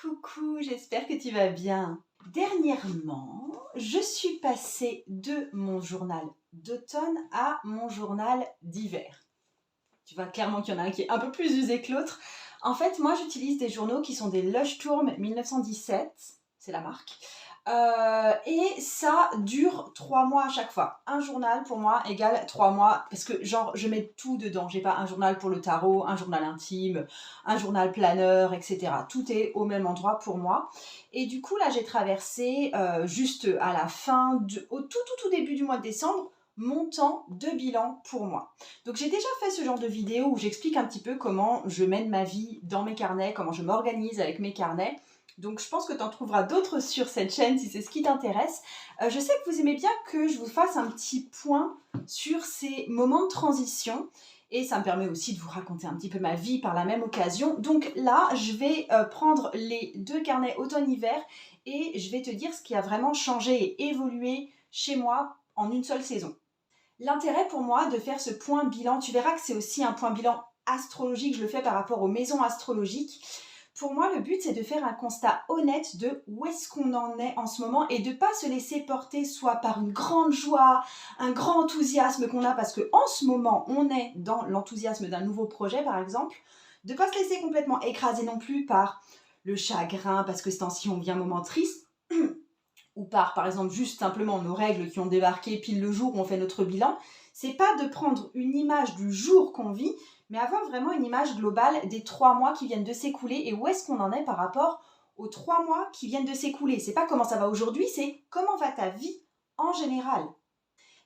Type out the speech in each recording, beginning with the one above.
Coucou, j'espère que tu vas bien. Dernièrement, je suis passée de mon journal d'automne à mon journal d'hiver. Tu vois clairement qu'il y en a un qui est un peu plus usé que l'autre. En fait, moi, j'utilise des journaux qui sont des Leuchtturm 1917, c'est la marque. Et ça dure 3 mois à chaque fois. Un journal pour moi égale 3 mois parce que genre je mets tout dedans. J'ai pas un journal pour le tarot, un journal intime, un journal planeur, etc. Tout est au même endroit pour moi. Et du coup là j'ai traversé juste à la fin, au tout début du mois de décembre, mon temps de bilan pour moi. Donc j'ai déjà fait ce genre de vidéo où j'explique un petit peu comment je mène ma vie dans mes carnets, comment je m'organise avec mes carnets. Donc je pense que tu en trouveras d'autres sur cette chaîne si c'est ce qui t'intéresse. Je sais que vous aimez bien que je vous fasse un petit point sur ces moments de transition. Et ça me permet aussi de vous raconter un petit peu ma vie par la même occasion. Donc là, je vais prendre les deux carnets automne-hiver et je vais te dire ce qui a vraiment changé et évolué chez moi en une seule saison. L'intérêt pour moi de faire ce point bilan, tu verras que c'est aussi un point bilan astrologique, je le fais par rapport aux maisons astrologiques. Pour moi, le but, c'est de faire un constat honnête de où est-ce qu'on en est en ce moment et de ne pas se laisser porter soit par une grande joie, un grand enthousiasme qu'on a parce qu'en ce moment, on est dans l'enthousiasme d'un nouveau projet, par exemple, de ne pas se laisser complètement écraser non plus par le chagrin parce que ce temps-ci, on vit un moment triste, ou par exemple, juste simplement nos règles qui ont débarqué pile le jour où on fait notre bilan. C'est pas de prendre une image du jour qu'on vit, mais avoir vraiment une image globale des 3 mois qui viennent de s'écouler et où est-ce qu'on en est par rapport aux 3 mois qui viennent de s'écouler. C'est pas comment ça va aujourd'hui, c'est comment va ta vie en général.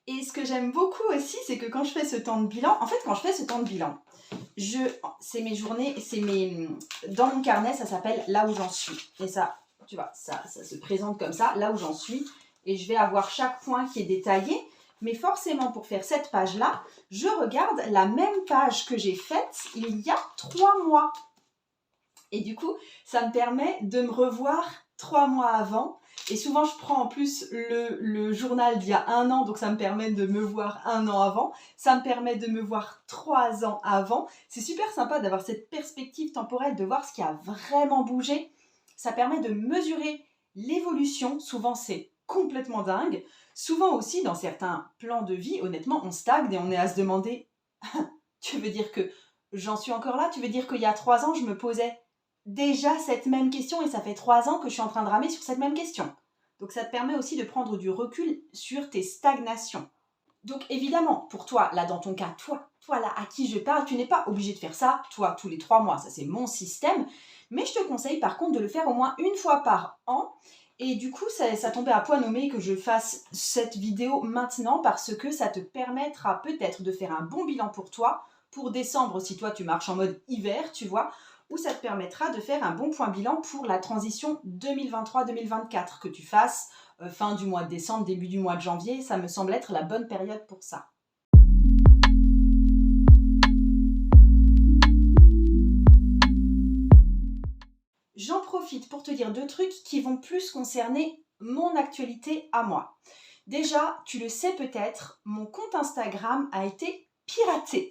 Et ce que j'aime beaucoup aussi, c'est que quand je fais ce temps de bilan, c'est mes journées, dans mon carnet, ça s'appelle là où j'en suis. Et ça, tu vois, ça se présente comme ça, là où j'en suis. Et je vais avoir chaque point qui est détaillé. Mais forcément, pour faire cette page-là, je regarde la même page que j'ai faite il y a 3 mois. Et du coup, ça me permet de me revoir 3 mois avant. Et souvent, je prends en plus le journal d'il y a 1 an, donc ça me permet de me voir 1 an avant. Ça me permet de me voir 3 ans avant. C'est super sympa d'avoir cette perspective temporelle, de voir ce qui a vraiment bougé. Ça permet de mesurer l'évolution. Souvent, c'est complètement dingue. Souvent aussi, dans certains plans de vie, honnêtement, on stagne et on est à se demander « Tu veux dire que j'en suis encore là ? Tu veux dire qu'il y a 3 ans, je me posais déjà cette même question et ça fait 3 ans que je suis en train de ramer sur cette même question. » Donc ça te permet aussi de prendre du recul sur tes stagnations. Donc évidemment, pour toi, là dans ton cas, toi là à qui je parle, tu n'es pas obligé de faire ça, toi, tous les 3 mois, ça c'est mon système, mais je te conseille par contre de le faire au moins une fois par an. Et du coup, ça tombait à point nommé que je fasse cette vidéo maintenant parce que ça te permettra peut-être de faire un bon bilan pour toi, pour décembre si toi tu marches en mode hiver, tu vois, ou ça te permettra de faire un bon point bilan pour la transition 2023-2024, que tu fasses fin du mois de décembre, début du mois de janvier, ça me semble être la bonne période pour ça. J'en profite pour te dire 2 trucs qui vont plus concerner mon actualité à moi. Déjà, tu le sais peut-être, mon compte Instagram a été piraté.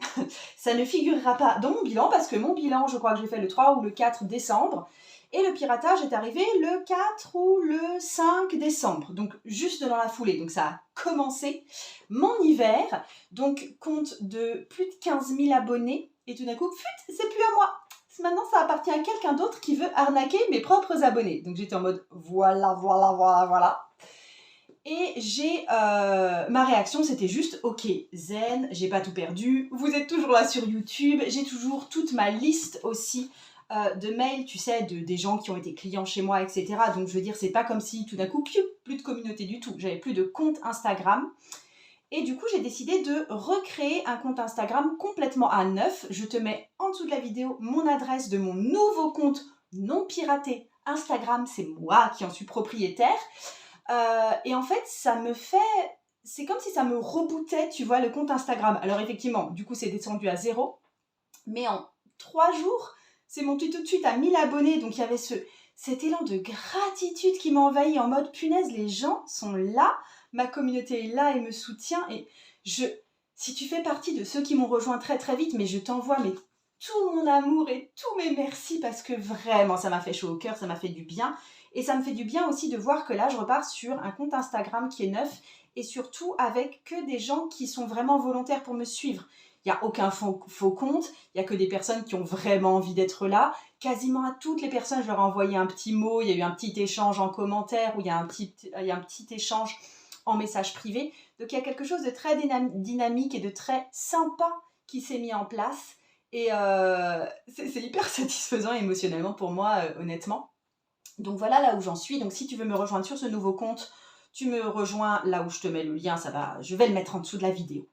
Ça ne figurera pas dans mon bilan parce que mon bilan, je crois que j'ai fait le 3 ou le 4 décembre. Et le piratage est arrivé le 4 ou le 5 décembre, donc juste dans la foulée. Donc ça a commencé mon hiver, donc compte de plus de 15 000 abonnés. Et tout d'un coup, c'est plus à moi. Maintenant, ça appartient à quelqu'un d'autre qui veut arnaquer mes propres abonnés. Donc j'étais en mode voilà. Et ma réaction, c'était juste, ok, zen, j'ai pas tout perdu, vous êtes toujours là sur YouTube, j'ai toujours toute ma liste aussi de mails, tu sais, des gens qui ont été clients chez moi, etc. Donc je veux dire, c'est pas comme si tout d'un coup, plus de communauté du tout, j'avais plus de compte Instagram. Et du coup, j'ai décidé de recréer un compte Instagram complètement à neuf. Je te mets en dessous de la vidéo mon adresse de mon nouveau compte non piraté Instagram, c'est moi qui en suis propriétaire. Et en fait, c'est comme si ça me rebootait, tu vois, le compte Instagram. Alors effectivement, du coup, c'est descendu à 0. Mais en 3 jours, c'est monté tout de suite à 1000 abonnés. Donc il y avait cet élan de gratitude qui m'a envahi en mode punaise, les gens sont là, ma communauté est là et me soutient. Et si tu fais partie de ceux qui m'ont rejoint très très vite, mais je t'envoie tout mon amour et tous mes merci parce que vraiment ça m'a fait chaud au cœur, ça m'a fait du bien. Et ça me fait du bien aussi de voir que là je repars sur un compte Instagram qui est neuf et surtout avec que des gens qui sont vraiment volontaires pour me suivre. Il n'y a aucun faux compte, il n'y a que des personnes qui ont vraiment envie d'être là. Quasiment à toutes les personnes, je leur ai envoyé un petit mot, il y a eu un petit échange en commentaire ou il y a un petit échange en message privé. Donc il y a quelque chose de très dynamique et de très sympa qui s'est mis en place. Et c'est hyper satisfaisant émotionnellement pour moi, honnêtement. Donc voilà là où j'en suis. Donc si tu veux me rejoindre sur ce nouveau compte, tu me rejoins là où je te mets le lien. Je vais le mettre en dessous de la vidéo.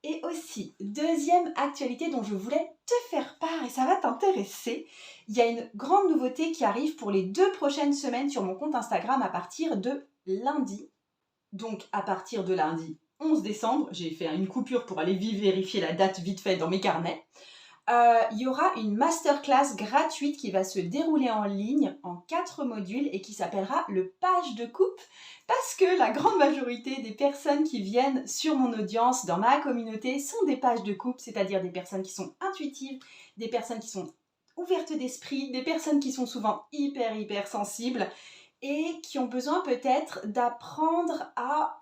Et aussi, deuxième actualité dont je voulais te faire part, et ça va t'intéresser, il y a une grande nouveauté qui arrive pour les 2 prochaines semaines sur mon compte Instagram à partir de lundi. Donc à partir de lundi 11 décembre, j'ai fait une coupure pour aller vérifier la date vite fait dans mes carnets. Il y aura une masterclass gratuite qui va se dérouler en ligne en 4 modules et qui s'appellera le page de coupe parce que la grande majorité des personnes qui viennent sur mon audience, dans ma communauté, sont des pages de coupe, c'est-à-dire des personnes qui sont intuitives, des personnes qui sont ouvertes d'esprit, des personnes qui sont souvent hyper sensibles et qui ont besoin peut-être d'apprendre à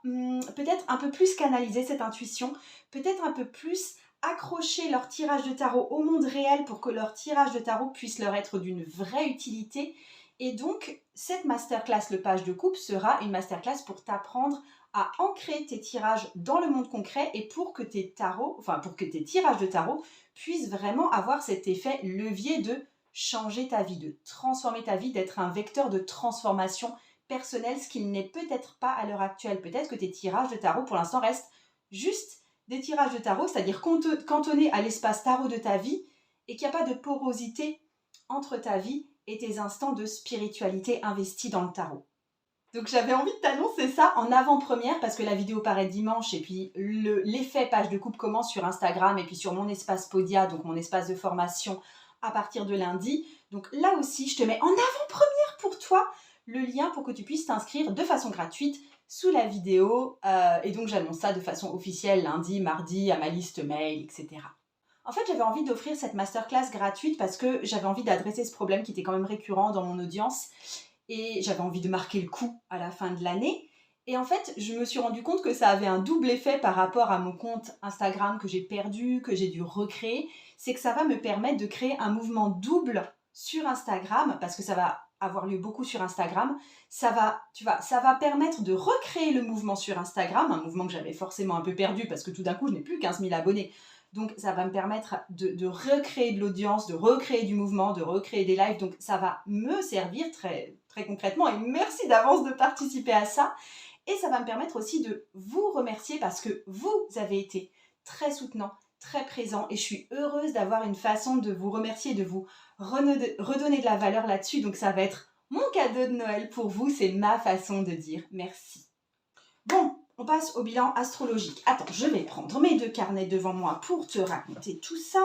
peut-être un peu plus canaliser cette intuition, peut-être un peu plus accrocher leur tirage de tarot au monde réel pour que leur tirage de tarot puisse leur être d'une vraie utilité. Et donc, cette masterclass, le page de coupe, sera une masterclass pour t'apprendre à ancrer tes tirages dans le monde concret et pour que tes tirages de tarot puissent vraiment avoir cet effet levier de changer ta vie, de transformer ta vie, d'être un vecteur de transformation personnelle, ce qu'il n'est peut-être pas à l'heure actuelle. Peut-être que tes tirages de tarot, pour l'instant, restent juste des tirages de tarot, c'est-à-dire cantonnés à l'espace tarot de ta vie et qu'il n'y a pas de porosité entre ta vie et tes instants de spiritualité investis dans le tarot. Donc j'avais envie de t'annoncer ça en avant-première parce que la vidéo paraît dimanche et puis l'effet page de coupe commence sur Instagram et puis sur mon espace Podia, donc mon espace de formation à partir de lundi. Donc là aussi, je te mets en avant-première pour toi le lien pour que tu puisses t'inscrire de façon gratuite sous la vidéo. Et donc j'annonce ça de façon officielle lundi, mardi, à ma liste mail, etc. En fait, j'avais envie d'offrir cette masterclass gratuite parce que j'avais envie d'adresser ce problème qui était quand même récurrent dans mon audience et j'avais envie de marquer le coup à la fin de l'année. Et en fait, je me suis rendu compte que ça avait un double effet par rapport à mon compte Instagram que j'ai perdu, que j'ai dû recréer. C'est que ça va me permettre de créer un mouvement double sur Instagram parce que ça va avoir lieu beaucoup sur Instagram. Ça va permettre de recréer le mouvement sur Instagram, un mouvement que j'avais forcément un peu perdu parce que tout d'un coup, je n'ai plus 15 000 abonnés. Donc, ça va me permettre de recréer de l'audience, de recréer du mouvement, de recréer des lives. Donc, ça va me servir très concrètement. Et merci d'avance de participer à ça. Et ça va me permettre aussi de vous remercier parce que vous avez été très soutenants, très présents. Et je suis heureuse d'avoir une façon de vous remercier, de vous redonner de la valeur là-dessus. Donc, ça va être mon cadeau de Noël pour vous. C'est ma façon de dire merci. Bon. On passe au bilan astrologique. Attends, je vais prendre mes 2 carnets devant moi pour te raconter tout ça.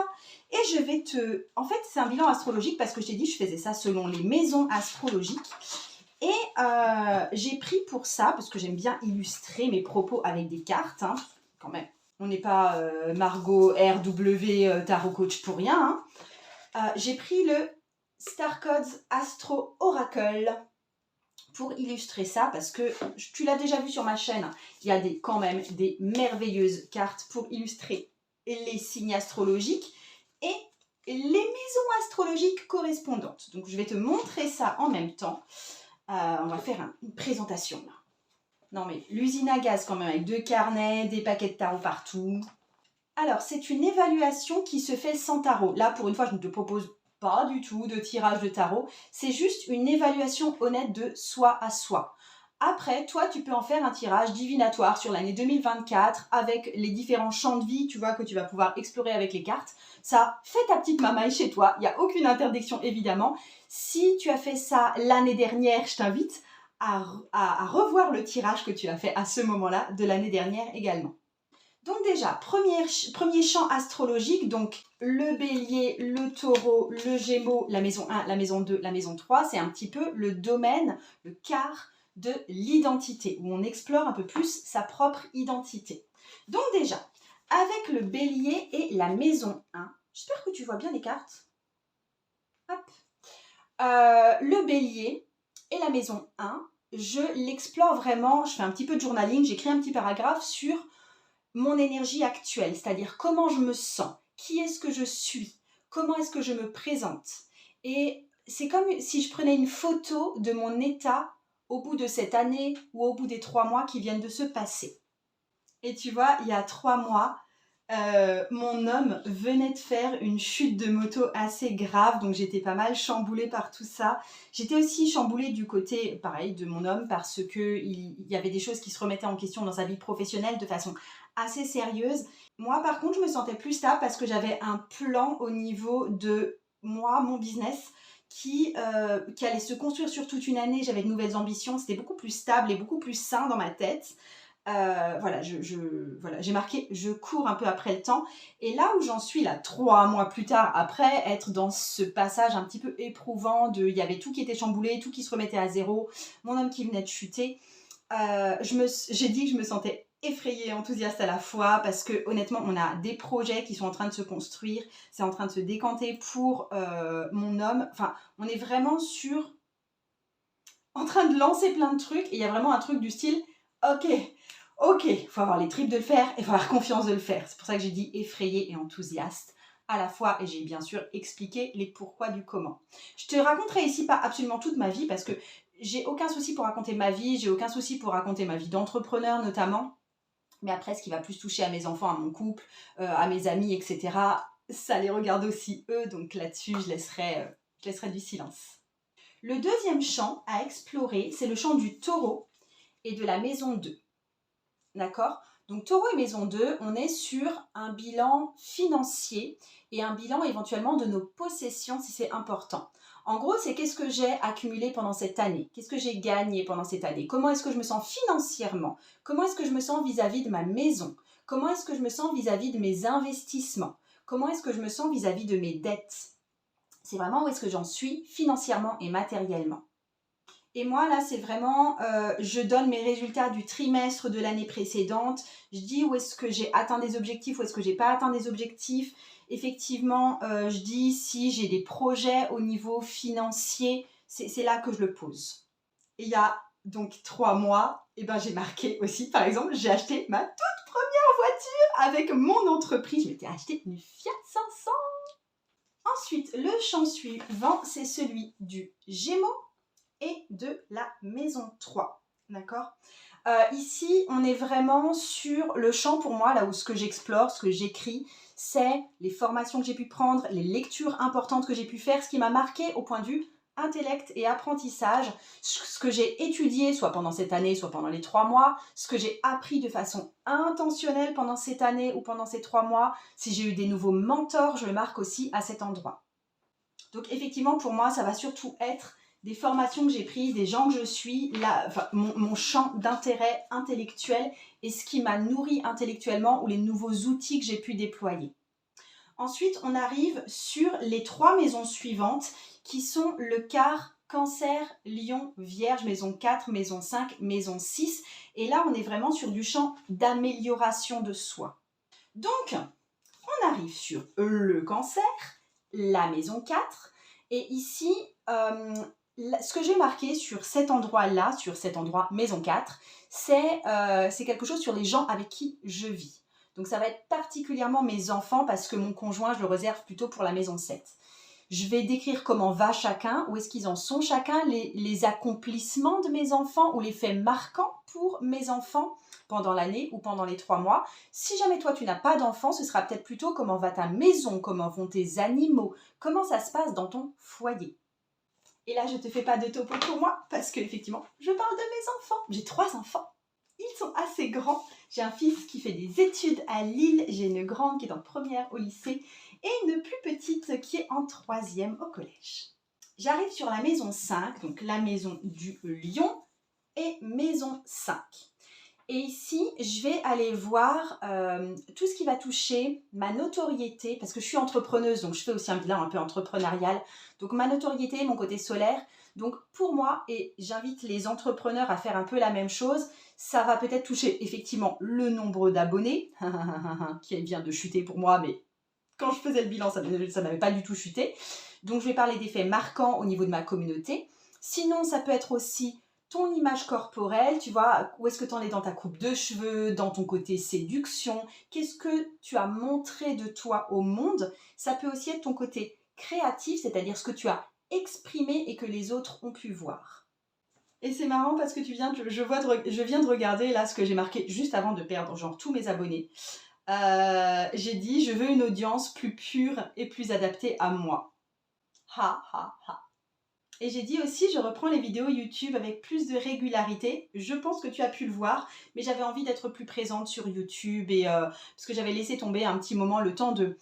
Et je vais te... En fait, c'est un bilan astrologique parce que je t'ai dit, je faisais ça selon les maisons astrologiques. Et j'ai pris pour ça, parce que j'aime bien illustrer mes propos avec des cartes, hein, quand même. On n'est pas Margot RW Tarot Coach pour rien. Hein. J'ai pris le Star Codes Astro Oracle pour illustrer ça, parce que tu l'as déjà vu sur ma chaîne, il y a quand même des merveilleuses cartes pour illustrer les signes astrologiques et les maisons astrologiques correspondantes. Donc je vais te montrer ça en même temps. On va faire une présentation là. Non mais l'usine à gaz quand même, avec 2 carnets, des paquets de tarot partout. Alors c'est une évaluation qui se fait sans tarot. Là pour une fois je ne te propose pas du tout de tirage de tarot, c'est juste une évaluation honnête de soi à soi. Après, toi, tu peux en faire un tirage divinatoire sur l'année 2024 avec les différents champs de vie, tu vois, que tu vas pouvoir explorer avec les cartes. Ça, fais ta petite mamaille chez toi, il n'y a aucune interdiction évidemment. Si tu as fait ça l'année dernière, je t'invite à revoir le tirage que tu as fait à ce moment-là de l'année dernière également. Donc déjà, premier champ astrologique, donc le bélier, le taureau, le gémeaux, la maison 1, la maison 2, la maison 3, c'est un petit peu le domaine, le quart de l'identité, où on explore un peu plus sa propre identité. Donc déjà, avec le bélier et la maison 1, J'espère que tu vois bien les cartes. Hop. Le bélier et la maison 1, je l'explore vraiment, je fais un petit peu de journaling, j'écris un petit paragraphe sur mon énergie actuelle, c'est-à-dire comment je me sens, qui est-ce que je suis, comment est-ce que je me présente. Et c'est comme si je prenais une photo de mon état au bout de cette année ou au bout des 3 mois qui viennent de se passer. Et tu vois, il y a 3 mois, mon homme venait de faire une chute de moto assez grave, donc j'étais pas mal chamboulée par tout ça. J'étais aussi chamboulée du côté, pareil, de mon homme parce qu'il y avait des choses qui se remettaient en question dans sa vie professionnelle de façon assez sérieuse. Moi, par contre, je me sentais plus stable parce que j'avais un plan au niveau de moi, mon business, qui allait se construire sur toute une année. J'avais de nouvelles ambitions, c'était beaucoup plus stable et beaucoup plus sain dans ma tête. Voilà, voilà, j'ai marqué, je cours un peu après le temps. Et là où j'en suis, là, 3 mois plus tard, après être dans ce passage un petit peu éprouvant, il y avait tout qui était chamboulé, tout qui se remettait à zéro, mon homme qui venait de chuter, j'ai dit que je me sentais effrayée et enthousiaste à la fois parce que honnêtement, on a des projets qui sont en train de se construire, c'est en train de se décanter pour mon homme. Enfin, on est vraiment en train de lancer plein de trucs et il y a vraiment un truc du style, ok, il faut avoir les tripes de le faire et il faut avoir confiance de le faire. C'est pour ça que j'ai dit effrayée et enthousiaste à la fois et j'ai bien sûr expliqué les pourquoi du comment. Je te raconterai ici pas absolument toute ma vie parce que j'ai aucun souci pour raconter ma vie, j'ai aucun souci pour raconter ma vie d'entrepreneur notamment, mais après ce qui va plus toucher à mes enfants, à mon couple, à mes amis, etc., ça les regarde aussi eux, donc là-dessus je laisserai du silence. Le deuxième champ à explorer, c'est le champ du taureau et de la maison 2. D'accord? Donc taureau et maison 2, on est sur un bilan financier et un bilan éventuellement de nos possessions si c'est important. En gros, c'est qu'est-ce que j'ai accumulé pendant cette année? Qu'est-ce que j'ai gagné pendant cette année? Comment est-ce que je me sens financièrement? Comment est-ce que je me sens vis-à-vis de ma maison? Comment est-ce que je me sens vis-à-vis de mes investissements? Comment est-ce que je me sens vis-à-vis de mes dettes? C'est vraiment où est-ce que j'en suis financièrement et matériellement. Et moi, là, c'est vraiment, je donne mes résultats du trimestre de l'année précédente. Je dis où est-ce que j'ai atteint des objectifs, où est-ce que j'ai pas atteint des objectifs. Effectivement, je dis si j'ai des projets au niveau financier, c'est là que je le pose. Et il y a donc 3 mois, et ben, j'ai marqué aussi, par exemple, j'ai acheté ma toute première voiture avec mon entreprise. Je m'étais acheté une Fiat 500. Ensuite, le champ suivant, c'est celui du Gémeaux et de la maison 3. D'accord? Ici, on est vraiment sur le champ pour moi, là où ce que j'explore, ce que j'écris, c'est les formations que j'ai pu prendre, les lectures importantes que j'ai pu faire, ce qui m'a marqué au point de vue intellect et apprentissage, ce que j'ai étudié, soit pendant cette année, soit pendant les 3 mois, ce que j'ai appris de façon intentionnelle pendant cette année ou pendant ces 3 mois, si j'ai eu des nouveaux mentors, je le marque aussi à cet endroit. Donc effectivement, pour moi, ça va surtout être des formations que j'ai prises, des gens que je suis, mon champ d'intérêt intellectuel et ce qui m'a nourri intellectuellement ou les nouveaux outils que j'ai pu déployer. Ensuite, on arrive sur les 3 maisons suivantes qui sont le quart Cancer, Lion, Vierge, maison 4, maison 5, maison 6. Et là, on est vraiment sur du champ d'amélioration de soi. Donc, on arrive sur le Cancer, la maison 4. Et ici, ce que j'ai marqué sur cet endroit-là, sur cet endroit maison 4, c'est quelque chose sur les gens avec qui je vis. Donc ça va être particulièrement mes enfants parce que mon conjoint, je le réserve plutôt pour la maison 7. Je vais décrire comment va chacun, où est-ce qu'ils en sont chacun, les accomplissements de mes enfants ou les faits marquants pour mes enfants pendant l'année ou pendant les 3 mois. Si jamais toi tu n'as pas d'enfants, ce sera peut-être plutôt comment va ta maison, comment vont tes animaux, comment ça se passe dans ton foyer. Et là, je ne te fais pas de topo pour moi parce qu'effectivement, je parle de mes enfants. J'ai 3 enfants. Ils sont assez grands. J'ai un fils qui fait des études à Lille. J'ai une grande qui est en première au lycée et une plus petite qui est en 3e au collège. J'arrive sur la maison 5, donc la maison du lion et maison 5. Et ici, je vais aller voir tout ce qui va toucher ma notoriété, parce que je suis entrepreneuse, donc je fais aussi un bilan un peu entrepreneurial. Donc ma notoriété, mon côté solaire. Donc pour moi, et j'invite les entrepreneurs à faire un peu la même chose, ça va peut-être toucher effectivement le nombre d'abonnés, qui vient de chuter pour moi, mais quand je faisais le bilan, ça n'avait pas du tout chuté. Donc, je vais parler des faits marquants au niveau de ma communauté. Sinon, ça peut être aussi ton image corporelle, tu vois, où est-ce que tu en es dans ta coupe de cheveux, dans ton côté séduction, qu'est-ce que tu as montré de toi au monde. Ça peut aussi être ton côté créatif, c'est-à-dire ce que tu as exprimé et que les autres ont pu voir. Et c'est marrant parce que je viens de regarder là ce que j'ai marqué juste avant de perdre genre tous mes abonnés. J'ai dit, je veux une audience plus pure et plus adaptée à moi. Ha ha ha. Et j'ai dit aussi, je reprends les vidéos YouTube avec plus de régularité. Je pense que tu as pu le voir, mais j'avais envie d'être plus présente sur YouTube et parce que j'avais laissé tomber un petit moment le temps de...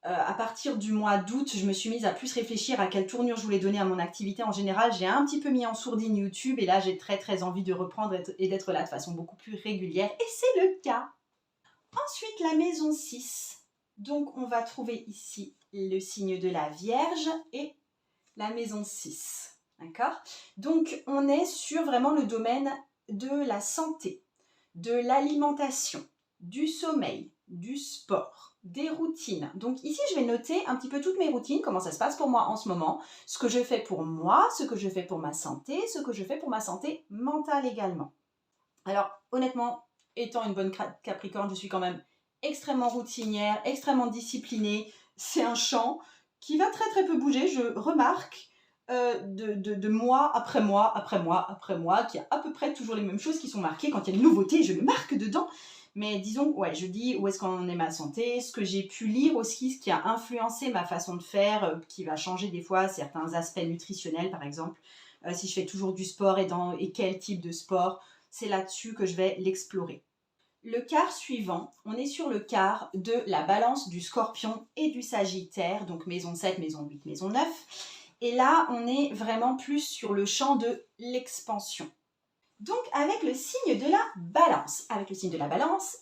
à partir du mois d'août, je me suis mise à plus réfléchir à quelle tournure je voulais donner à mon activité en général. J'ai un petit peu mis en sourdine YouTube et là, j'ai très envie de reprendre et d'être là de façon beaucoup plus régulière. Et c'est le cas. Ensuite, la maison 6. Donc, on va trouver ici le signe de la Vierge et la maison 6. D'accord? Donc, on est sur vraiment le domaine de la santé, de l'alimentation, du sommeil, du sport, des routines. Donc ici, je vais noter un petit peu toutes mes routines, comment ça se passe pour moi en ce moment, ce que je fais pour moi, ce que je fais pour ma santé, ce que je fais pour ma santé mentale également. Alors, honnêtement, étant une bonne Capricorne, je suis quand même extrêmement routinière, extrêmement disciplinée. C'est un champ qui va très peu bouger. Je remarque de mois après mois après mois après mois qu'il y a à peu près toujours les mêmes choses qui sont marquées. Quand il y a une nouveauté, je le marque dedans. Mais disons, ouais, je dis où est-ce qu'en est ma santé, ce que j'ai pu lire aussi, ce qui a influencé ma façon de faire, qui va changer des fois certains aspects nutritionnels, par exemple. Si je fais toujours du sport et quel type de sport, c'est là-dessus que je vais l'explorer. Le quart suivant, on est sur le quart de la balance du Scorpion et du Sagittaire, donc maison 7, maison 8, maison 9. Et là, on est vraiment plus sur le champ de l'expansion. Donc, avec le signe de la balance,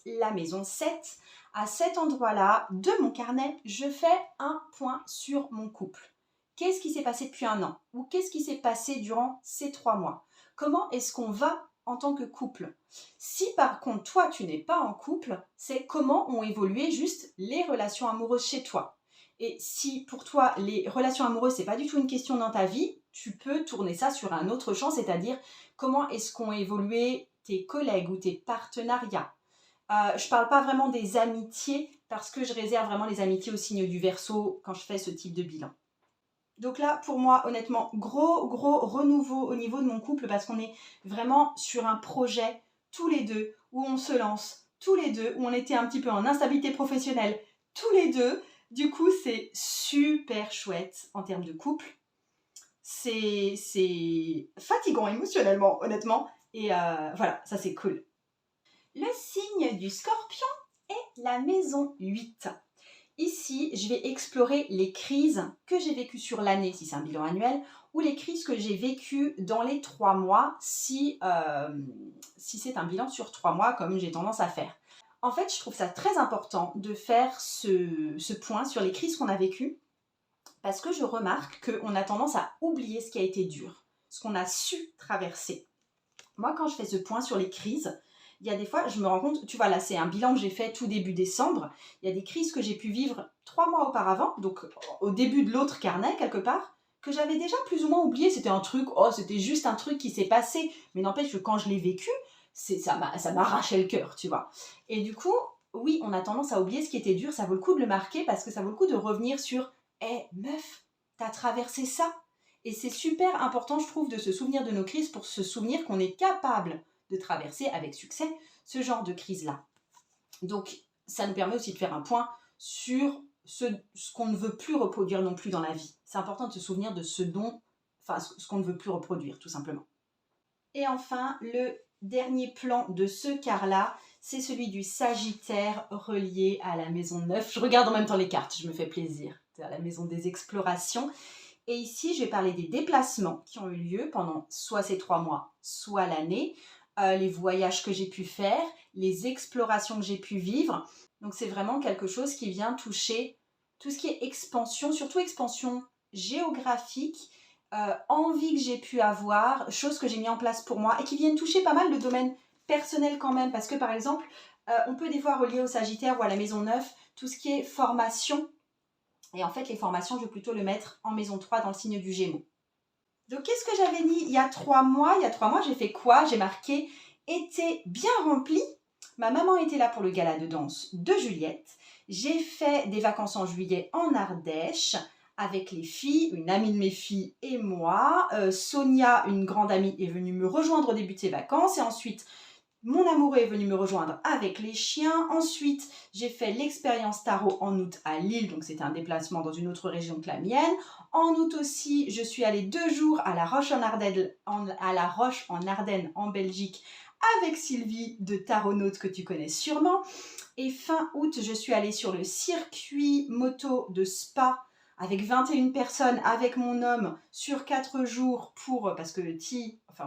la maison 7, à cet endroit-là de mon carnet, je fais un point sur mon couple. Qu'est-ce qui s'est passé depuis un an? Ou qu'est-ce qui s'est passé durant ces 3 mois? Comment est-ce qu'on va en tant que couple? Si par contre, toi, tu n'es pas en couple, c'est comment ont évolué juste les relations amoureuses chez toi. Et si pour toi, les relations amoureuses, c'est pas du tout une question dans ta vie, tu peux tourner ça sur un autre champ, c'est-à-dire comment est-ce qu'ont évolué tes collègues ou tes partenariats. Je parle pas vraiment des amitiés parce que je réserve vraiment les amitiés au signe du Verseau quand je fais ce type de bilan. Donc là, pour moi, honnêtement, gros renouveau au niveau de mon couple parce qu'on est vraiment sur un projet tous les deux où on se lance tous les deux, où on était un petit peu en instabilité professionnelle tous les deux. Du coup, c'est super chouette en termes de couple. C'est fatigant émotionnellement, honnêtement. Et voilà, ça c'est cool. Le signe du Scorpion est la maison 8. Ici, je vais explorer les crises que j'ai vécues sur l'année, si c'est un bilan annuel, ou les crises que j'ai vécues dans les 3 mois, si c'est un bilan sur 3 mois, comme j'ai tendance à faire. En fait, je trouve ça très important de faire ce point sur les crises qu'on a vécues, parce que je remarque qu'on a tendance à oublier ce qui a été dur, ce qu'on a su traverser. Moi, quand je fais ce point sur les crises, il y a des fois, je me rends compte, tu vois, là, c'est un bilan que j'ai fait tout début décembre. Il y a des crises que j'ai pu vivre 3 mois auparavant, donc au début de l'autre carnet, quelque part, que j'avais déjà plus ou moins oublié. C'était un truc, c'était juste un truc qui s'est passé. Mais n'empêche que quand je l'ai vécu, ça m'arrachait le cœur, tu vois. Et du coup, oui, on a tendance à oublier ce qui était dur. Ça vaut le coup de le marquer parce que ça vaut le coup de revenir sur « Hé, meuf, t'as traversé ça !» Et c'est super important, je trouve, de se souvenir de nos crises pour se souvenir qu'on est capable de traverser avec succès ce genre de crise-là. Donc, ça nous permet aussi de faire un point sur ce qu'on ne veut plus reproduire non plus dans la vie. C'est important de se souvenir de ce qu'on ne veut plus reproduire, tout simplement. Et enfin, le dernier plan de ce quart-là, c'est celui du Sagittaire relié à la maison 9. Je regarde en même temps les cartes, je me fais plaisir. C'est à la maison des explorations. Et ici, je vais parler des déplacements qui ont eu lieu pendant soit ces 3 mois, soit l'année, les voyages que j'ai pu faire, les explorations que j'ai pu vivre. Donc c'est vraiment quelque chose qui vient toucher tout ce qui est expansion, surtout expansion géographique, envie que j'ai pu avoir, choses que j'ai mis en place pour moi et qui viennent toucher pas mal de domaines personnels quand même. Parce que par exemple, on peut des fois relier au Sagittaire ou à la maison 9 tout ce qui est formation, Et en fait, les formations, je vais plutôt le mettre en maison 3 dans le signe du Gémeaux. Donc, qu'est-ce que j'avais dit il y a 3 mois? Il y a 3 mois, j'ai fait quoi? J'ai marqué « été bien rempli ». Ma maman était là pour le gala de danse de Juliette. J'ai fait des vacances en juillet en Ardèche avec les filles, une amie de mes filles et moi. Sonia, une grande amie, est venue me rejoindre au début de ses vacances. Et ensuite, mon amoureux est venu me rejoindre avec les chiens. Ensuite, j'ai fait l'expérience tarot en août à Lille. Donc, c'était un déplacement dans une autre région que la mienne. En août aussi, je suis allée 2 jours à la Roche en Ardennes, en Belgique, avec Sylvie de Taronaute que tu connais sûrement. Et fin août, je suis allée sur le circuit moto de Spa avec 21 personnes, avec mon homme, sur 4 jours parce que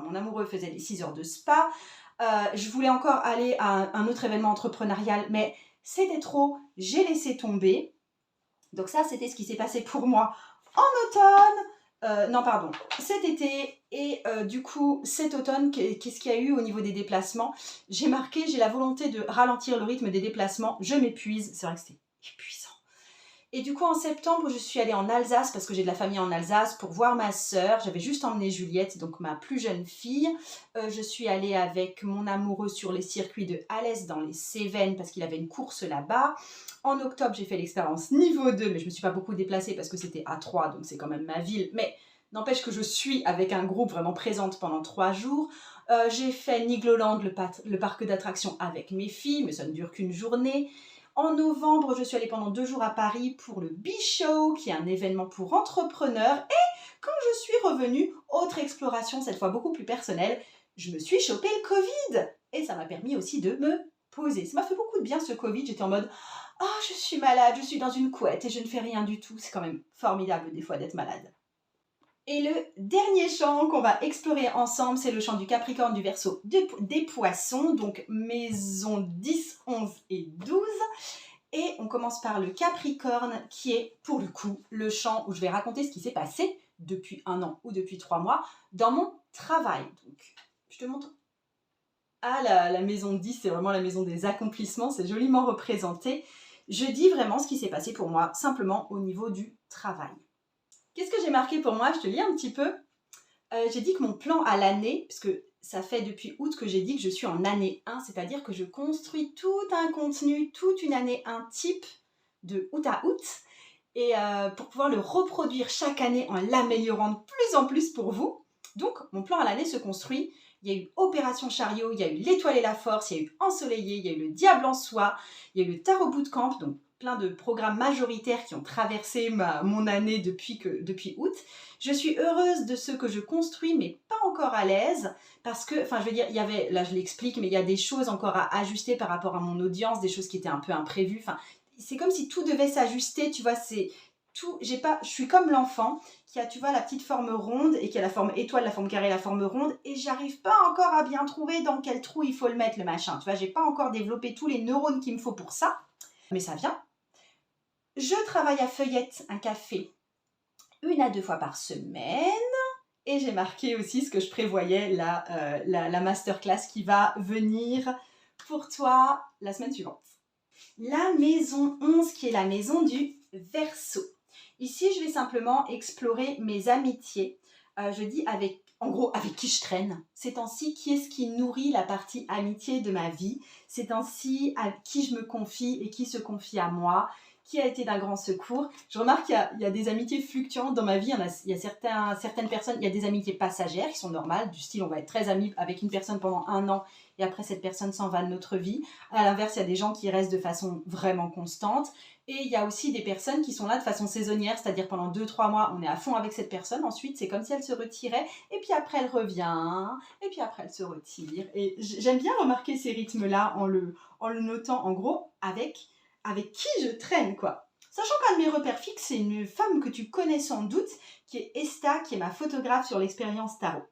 mon amoureux faisait les 6 heures de Spa. Je voulais encore aller à un autre événement entrepreneurial, mais c'était trop, j'ai laissé tomber. Donc ça, c'était ce qui s'est passé pour moi en automne. Cet été. Et du coup, cet automne, qu'est-ce qu'il y a eu au niveau des déplacements? J'ai la volonté de ralentir le rythme des déplacements. Je m'épuise. C'est vrai que c'était épuisant. Et du coup, en septembre, je suis allée en Alsace, parce que j'ai de la famille en Alsace, pour voir ma sœur. J'avais juste emmené Juliette, donc ma plus jeune fille. Je suis allée avec mon amoureux sur les circuits de Alès dans les Cévennes, parce qu'il avait une course là-bas. En octobre, j'ai fait l'expérience niveau 2, mais je ne me suis pas beaucoup déplacée parce que c'était à 3, donc c'est quand même ma ville. Mais n'empêche que je suis avec un groupe vraiment présente pendant 3 jours. J'ai fait Nigloland, le parc d'attractions avec mes filles, mais ça ne dure qu'une journée. En novembre, je suis allée pendant 2 jours à Paris pour le B-Show, qui est un événement pour entrepreneurs. Et quand je suis revenue, autre exploration, cette fois beaucoup plus personnelle, je me suis chopé le Covid. Et ça m'a permis aussi de me poser. Ça m'a fait beaucoup de bien ce Covid. J'étais en mode « Oh, je suis malade, je suis dans une couette et je ne fais rien du tout. » C'est quand même formidable des fois d'être malade. Et le dernier champ qu'on va explorer ensemble, c'est le champ du Capricorne, du Verseau, des Poissons, donc maison 10, 11 et 12. Et on commence par le Capricorne, qui est, pour le coup, le champ où je vais raconter ce qui s'est passé depuis 1 an ou depuis 3 mois dans mon travail. Donc, je te montre. Ah, la maison 10, c'est vraiment la maison des accomplissements, c'est joliment représenté. Je dis vraiment ce qui s'est passé pour moi, simplement au niveau du travail. Qu'est-ce que j'ai marqué pour moi? Je te lis un petit peu. J'ai dit que mon plan à l'année, puisque ça fait depuis août que j'ai dit que je suis en année 1, c'est-à-dire que je construis tout un contenu, toute une année, un type de août à août, et pour pouvoir le reproduire chaque année en l'améliorant de plus en plus pour vous. Donc, mon plan à l'année se construit. Il y a eu Opération Chariot, il y a eu L'Étoile et la Force, il y a eu Ensoleillé, il y a eu Le Diable en Soie, il y a eu le Tarot Bootcamp, donc plein de programmes majoritaires qui ont traversé mon année depuis août. Je suis heureuse de ce que je construis, mais pas encore à l'aise, parce que, enfin, je veux dire, il y avait, là je l'explique, mais il y a des choses encore à ajuster par rapport à mon audience, des choses qui étaient un peu imprévues. Enfin, c'est comme si tout devait s'ajuster, tu vois, c'est tout. Je suis comme l'enfant qui a, tu vois, la petite forme ronde et qui a la forme étoile, la forme carrée, la forme ronde, et j'arrive pas encore à bien trouver dans quel trou il faut le mettre, le machin. Tu vois, j'ai pas encore développé tous les neurones qu'il me faut pour ça, mais ça vient. Je travaille à Feuillette, un café, 1 à 2 fois par semaine. Et j'ai marqué aussi ce que je prévoyais, la masterclass qui va venir pour toi la semaine suivante. La maison 11 qui est la maison du Verseau. Ici, je vais simplement explorer mes amitiés. Je dis en gros, avec qui je traîne. Ces temps-ci, qui est-ce qui nourrit la partie amitié de ma vie? Ces temps-ci, à qui je me confie et qui se confie à moi? Qui a été d'un grand secours. Je remarque qu'il y a des amitiés fluctuantes dans ma vie. Il y a certaines personnes, il y a des amitiés passagères qui sont normales, du style on va être très amis avec une personne pendant 1 an et après cette personne s'en va de notre vie. À l'inverse, il y a des gens qui restent de façon vraiment constante. Et il y a aussi des personnes qui sont là de façon saisonnière, c'est-à-dire pendant 2-3 mois, on est à fond avec cette personne. Ensuite, c'est comme si elle se retirait et puis après elle revient et puis après elle se retire. Et j'aime bien remarquer ces rythmes-là en le notant en gros avec qui je traîne, quoi. Sachant qu'un de mes repères fixes, c'est une femme que tu connais sans doute, qui est Esta, qui est ma photographe sur l'expérience tarot.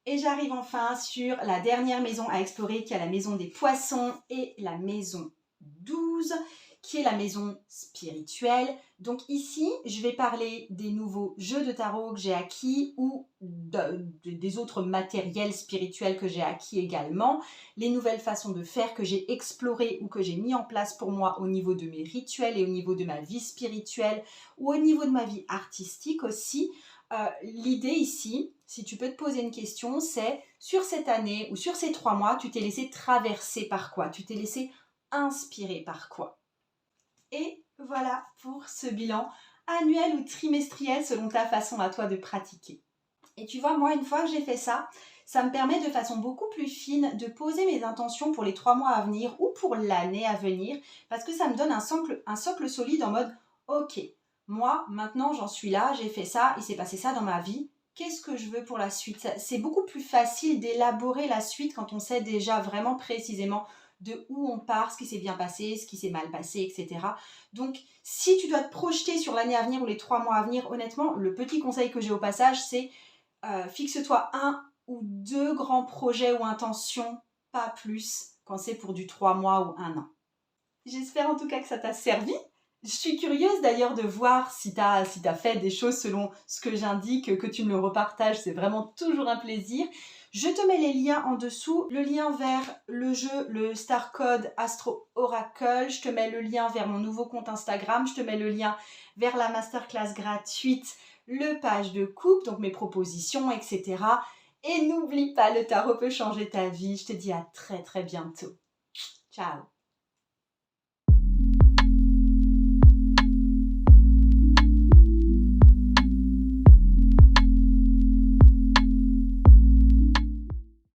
Et j'arrive enfin sur la dernière maison à explorer, qui est la maison des Poissons et la maison 12, qui est la maison spirituelle. Donc ici, je vais parler des nouveaux jeux de tarot que j'ai acquis ou des autres matériels spirituels que j'ai acquis également, les nouvelles façons de faire que j'ai explorées ou que j'ai mis en place pour moi au niveau de mes rituels et au niveau de ma vie spirituelle ou au niveau de ma vie artistique aussi. L'idée ici, si tu peux te poser une question, c'est sur cette année ou sur ces 3 mois, tu t'es laissé traverser par quoi? Tu t'es laissé inspirer par quoi? Et voilà pour ce bilan annuel ou trimestriel selon ta façon à toi de pratiquer. Et tu vois, moi, une fois que j'ai fait ça, ça me permet de façon beaucoup plus fine de poser mes intentions pour les 3 mois à venir ou pour l'année à venir, parce que ça me donne un socle solide en mode, ok, moi, maintenant, j'en suis là, j'ai fait ça, il s'est passé ça dans ma vie, qu'est-ce que je veux pour la suite? C'est beaucoup plus facile d'élaborer la suite quand on sait déjà vraiment précisément de où on part, ce qui s'est bien passé, ce qui s'est mal passé, etc. Donc, si tu dois te projeter sur l'année à venir ou les 3 mois à venir, honnêtement, le petit conseil que j'ai au passage, c'est fixe-toi 1 ou 2 grands projets ou intentions, pas plus, quand c'est pour du 3 mois ou 1 an. J'espère en tout cas que ça t'a servi. Je suis curieuse d'ailleurs de voir si tu as fait des choses selon ce que j'indique, que tu me le repartages, c'est vraiment toujours un plaisir. Je te mets les liens en dessous, le lien vers le jeu, le Star Code Astro Oracle, je te mets le lien vers mon nouveau compte Instagram, je te mets le lien vers la masterclass gratuite, le page de coupe, donc mes propositions, etc. Et n'oublie pas, le tarot peut changer ta vie. Je te dis à très très bientôt. Ciao.